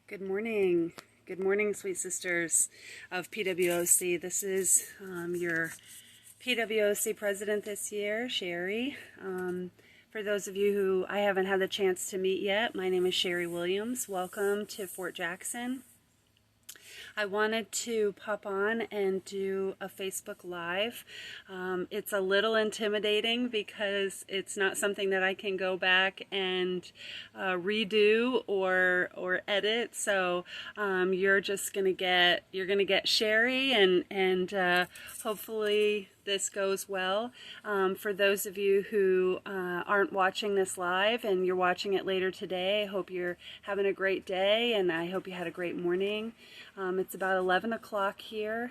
Good morning. Good morning, sweet sisters of PWOC. This is your PWOC president this year, Sherry. For those of you who I haven't had the chance to meet yet, my name is Sherry Williams. Welcome to Fort Jackson. I wanted to pop on and do a Facebook Live. It's a little intimidating because it's not something that I can go back and redo or edit. So you're gonna get Sherry and hopefully this goes well. For those of you who aren't watching this live and you're watching it later today, I hope you're having a great day and I hope you had a great morning. It's about 11 o'clock here,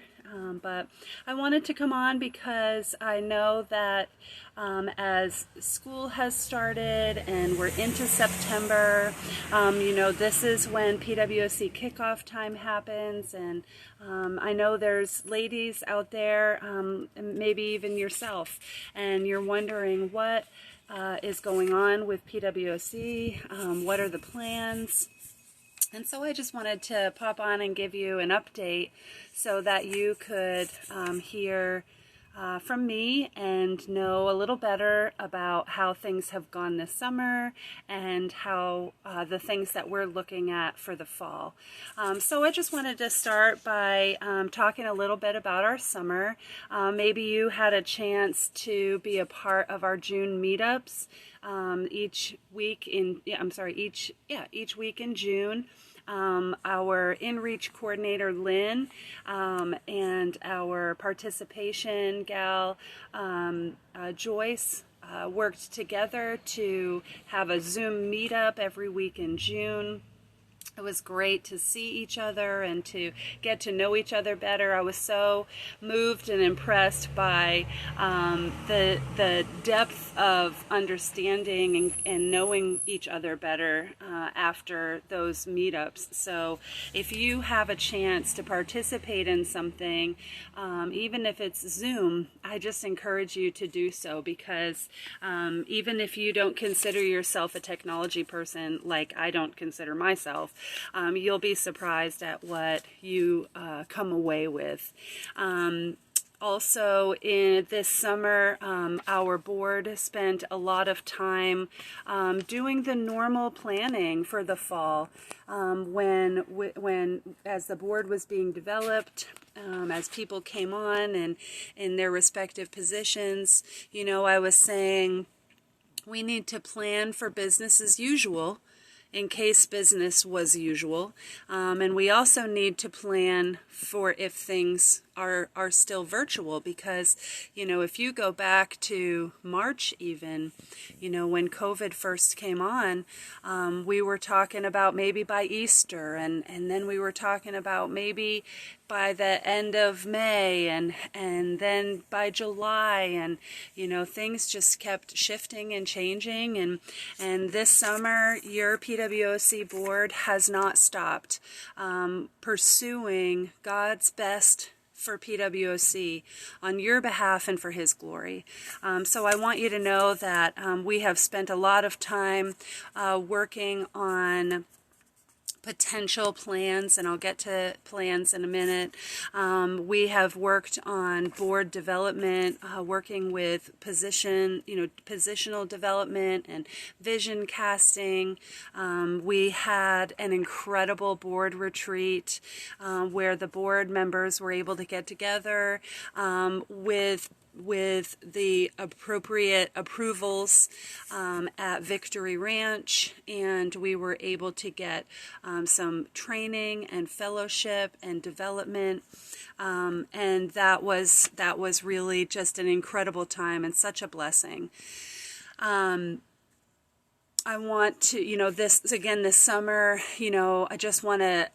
but I wanted to come on because I know that as school has started and we're into September, this is when PWOC kickoff time happens, and I know there's ladies out there, maybe even yourself, and you're wondering what is going on with PWOC, what are the plans? And so I just wanted to pop on and give you an update so that you could hear from me and know a little better about how things have gone this summer and how the things that we're looking at for the fall. So I just wanted to start by talking a little bit about our summer. Maybe you had a chance to be a part of our June meetups. Each week in June. Our in-reach coordinator, Lynn, and our participation gal, Joyce, worked together to have a Zoom meetup every week in June. It was great to see each other and to get to know each other better. I was so moved and impressed by the depth of understanding and knowing each other better after those meetups. So if you have a chance to participate in something, even if it's Zoom, I just encourage you to do so, because even if you don't consider yourself a technology person like I don't consider myself, you'll be surprised at what you come away with. Also, in this summer, our board spent a lot of time doing the normal planning for the fall. When as the board was being developed, as people came on and in their respective positions, I was saying we need to plan for business as usual, in case business was usual. And we also need to plan for if things are still virtual, because, if you go back to March even, when COVID first came on, we were talking about maybe by Easter, and then we were talking about maybe by the end of May, and then by July, and things just kept shifting and changing, and this summer your PWOC board has not stopped pursuing God's best for PWOC on your behalf and for His glory. So I want you to know that we have spent a lot of time working on potential plans, and I'll get to plans in a minute. We have worked on board development, working with positional development and vision casting. We had an incredible board retreat where the board members were able to get together with the appropriate approvals at Victory Ranch, and we were able to get some training and fellowship and development, and that was really just an incredible time and such a blessing. I want to, this summer, I just want to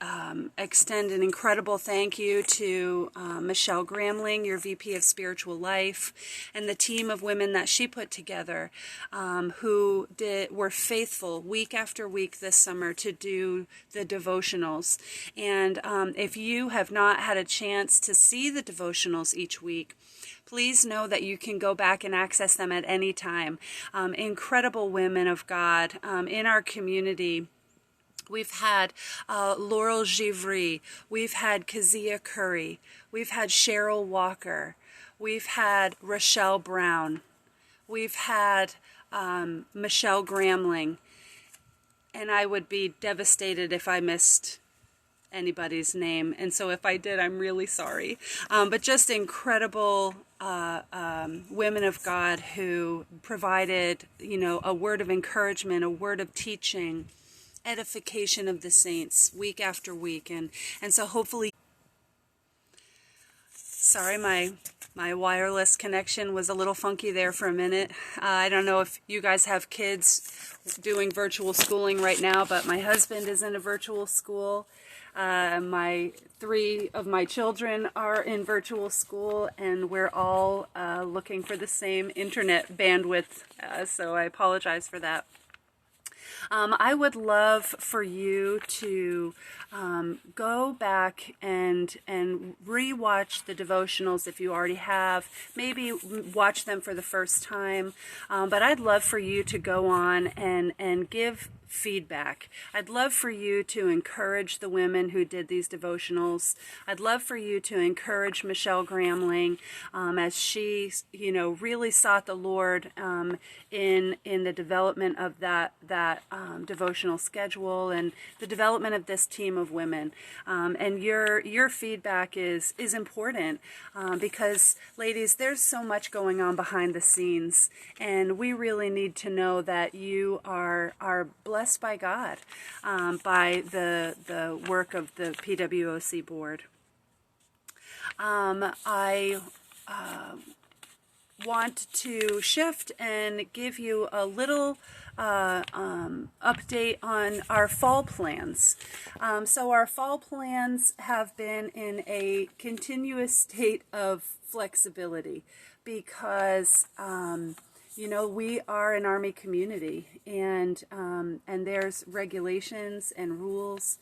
extend an incredible thank you to Michelle Gramling, your VP of Spiritual Life, and the team of women that she put together, who were faithful week after week this summer to do the devotionals. And if you have not had a chance to see the devotionals each week, please know that you can go back and access them at any time. Incredible women of God in our community We've had Laurel Givry. We've had Kezia Curry. We've had Cheryl Walker. We've had Rochelle Brown. We've had Michelle Gramling. And I would be devastated if I missed anybody's name. And so if I did, I'm really sorry. But just incredible women of God who provided, a word of encouragement, a word of teaching, edification of the saints week after week. And so hopefully, sorry, my wireless connection was a little funky there for a minute. I don't know if you guys have kids doing virtual schooling right now, but my husband is in a virtual school. My 3 of my children are in virtual school, and we're all looking for the same internet bandwidth, so I apologize for that. I would love for you to go back and re-watch the devotionals if you already have. Maybe watch them for the first time. But I'd love for you to go on and give feedback. I'd love for you to encourage the women who did these devotionals. I'd love for you to encourage Michelle Gramling as she, really sought the Lord in the development of that devotional schedule and the development of this team of women. And your feedback is important because, ladies, there's so much going on behind the scenes, and we really need to know that you are blessed by God, by the work of the PWOC board. I want to shift and give you a little update on our fall plans. So our fall plans have been in a continuous state of flexibility because we are an Army community, and there's regulations and rules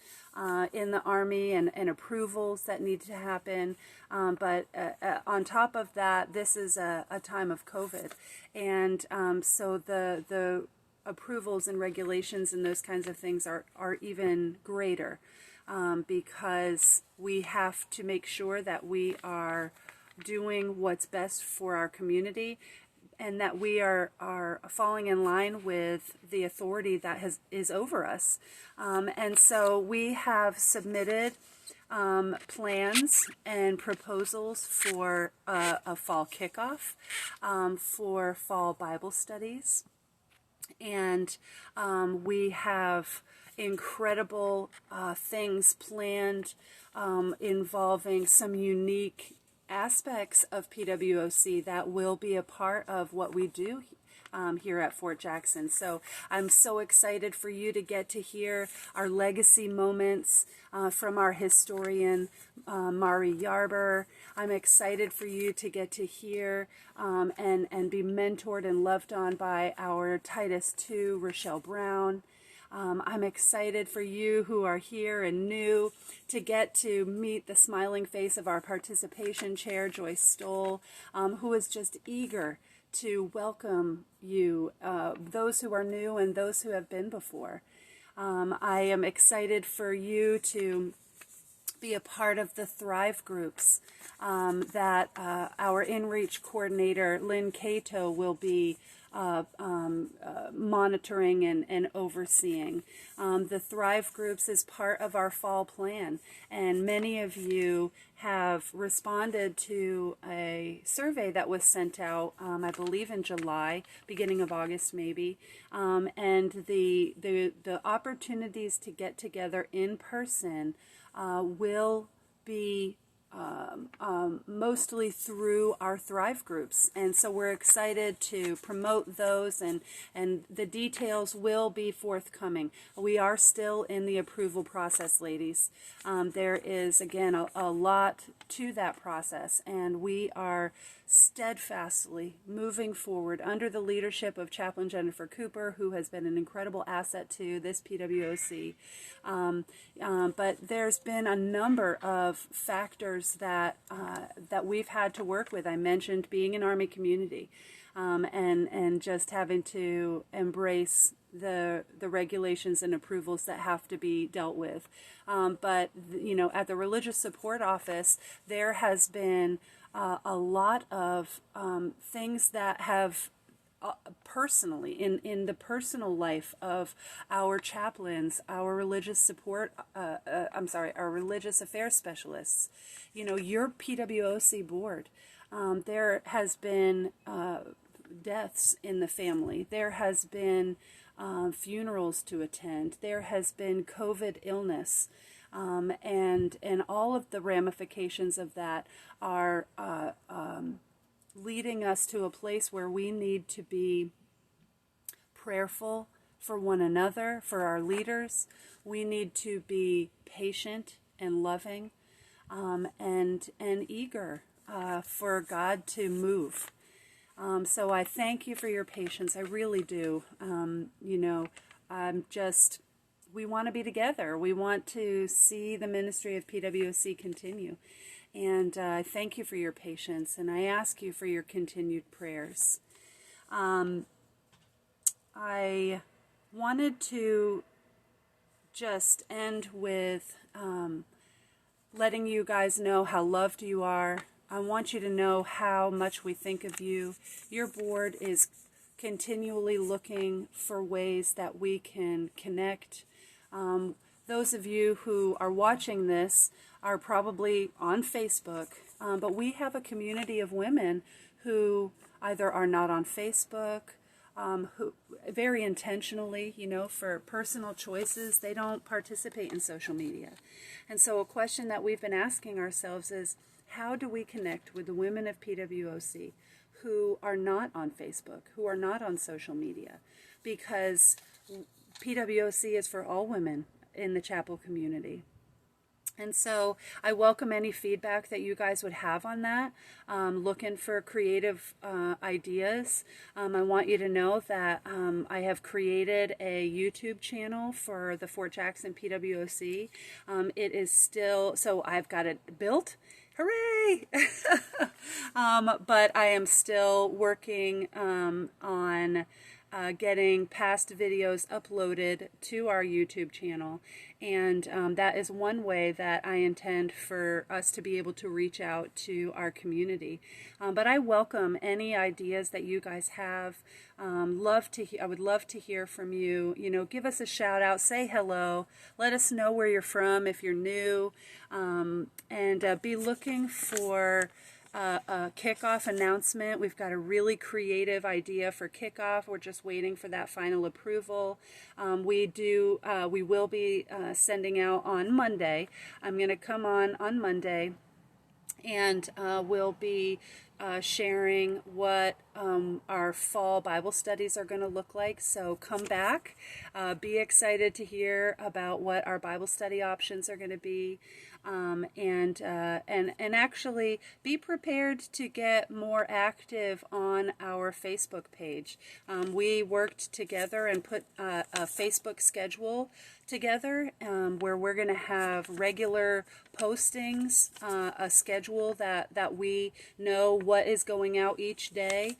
in the Army and approvals that need to happen. But on top of that, this is a time of COVID, and so the approvals and regulations and those kinds of things are even greater because we have to make sure that we are doing what's best for our community, and that we are falling in line with the authority that is over us. And so we have submitted plans and proposals for a fall kickoff, for fall Bible studies. And we have incredible things planned involving some unique aspects of PWOC that will be a part of what we do here at Fort Jackson. So I'm so excited for you to get to hear our legacy moments from our historian, Mari Yarber. I'm excited for you to get to hear and be mentored and loved on by our Titus II, Rochelle Brown. I'm excited for you who are here and new to get to meet the smiling face of our participation chair, Joyce Stoll, who is just eager to welcome you, those who are new and those who have been before. I am excited for you to be a part of the Thrive groups that our InReach coordinator, Lynn Cato, will be monitoring and overseeing. The Thrive groups is part of our fall plan, and many of you have responded to a survey that was sent out, I believe in July, beginning of August maybe, and the opportunities to get together in person will be mostly through our Thrive groups, and so we're excited to promote those, and the details will be forthcoming. We are still in the approval process, ladies. There is, again, a lot to that process, and we are steadfastly moving forward under the leadership of Chaplain Jennifer Cooper, who has been an incredible asset to this PWOC. But there's been a number of factors that we've had to work with. I mentioned being an Army community. and just having to embrace the regulations and approvals that have to be dealt with. But you know, at the Religious Support Office, there has been a lot of things that have personally in the personal life of our chaplains, our religious support, our religious affairs specialists, you know, your PWOC board, there has been deaths in the family. There has been funerals to attend. There has been COVID illness. And all of the ramifications of that are leading us to a place where we need to be prayerful for one another, for our leaders. We need to be patient and loving, and eager for God to move. So I thank you for your patience. I really do. You know, we want to be together. We want to see the ministry of PWOC continue. And I thank you for your patience, and I ask you for your continued prayers. I wanted to just end with letting you guys know how loved you are. I want you to know how much we think of you. Your board is continually looking for ways that we can connect. Those of you who are watching this are probably on Facebook, but we have a community of women who either are not on Facebook, who very intentionally, you know, for personal choices, they don't participate in social media. And so a question that we've been asking ourselves is, how do we connect with the women of PWOC who are not on Facebook, who are not on social media? Because PWOC is for all women in the chapel community. And so I welcome any feedback that you guys would have on that. Looking for creative ideas. I want you to know that I have created a YouTube channel for the Fort Jackson PWOC. It is still, so I've got it built. Hooray! But I am still working on getting past videos uploaded to our YouTube channel, and that is one way that I intend for us to be able to reach out to our community. But I welcome any ideas that you guys have. I would love to hear from you. You know, give us a shout out, say hello, let us know where you're from if you're new, and be looking for a kickoff announcement. We've got a really creative idea for kickoff. We're just waiting for that final approval. We will be sending out on Monday. I'm going to come on Monday, and we'll be sharing what our fall Bible studies are going to look like. So come back, be excited to hear about what our Bible study options are going to be. And actually be prepared to get more active on our Facebook page. We worked together and put a Facebook schedule together where we're going to have regular postings, a schedule that we know what is going out each day.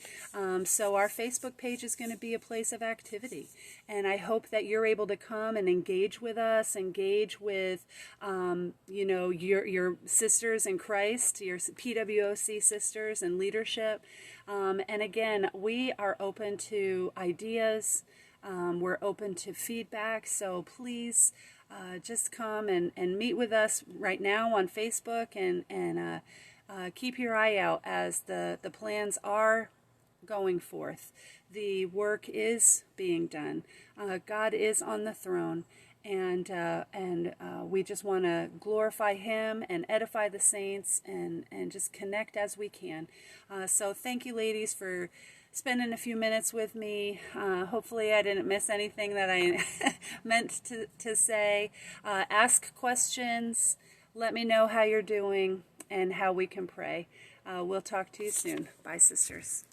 So our Facebook page is going to be a place of activity, and I hope that you're able to come and engage with us, engage with you know, your sisters in Christ, your PWOC sisters and leadership. And again, we are open to ideas. We're open to feedback, so please just come and meet with us right now on Facebook, and keep your eye out as the plans are going forth. The work is being done. God is on the throne, and we just want to glorify Him and edify the saints, and just connect as we can. So thank you, ladies, for spending a few minutes with me. Hopefully I didn't miss anything that I meant to say. Ask questions. Let me know how you're doing and how we can pray. We'll talk to you soon. Bye, sisters.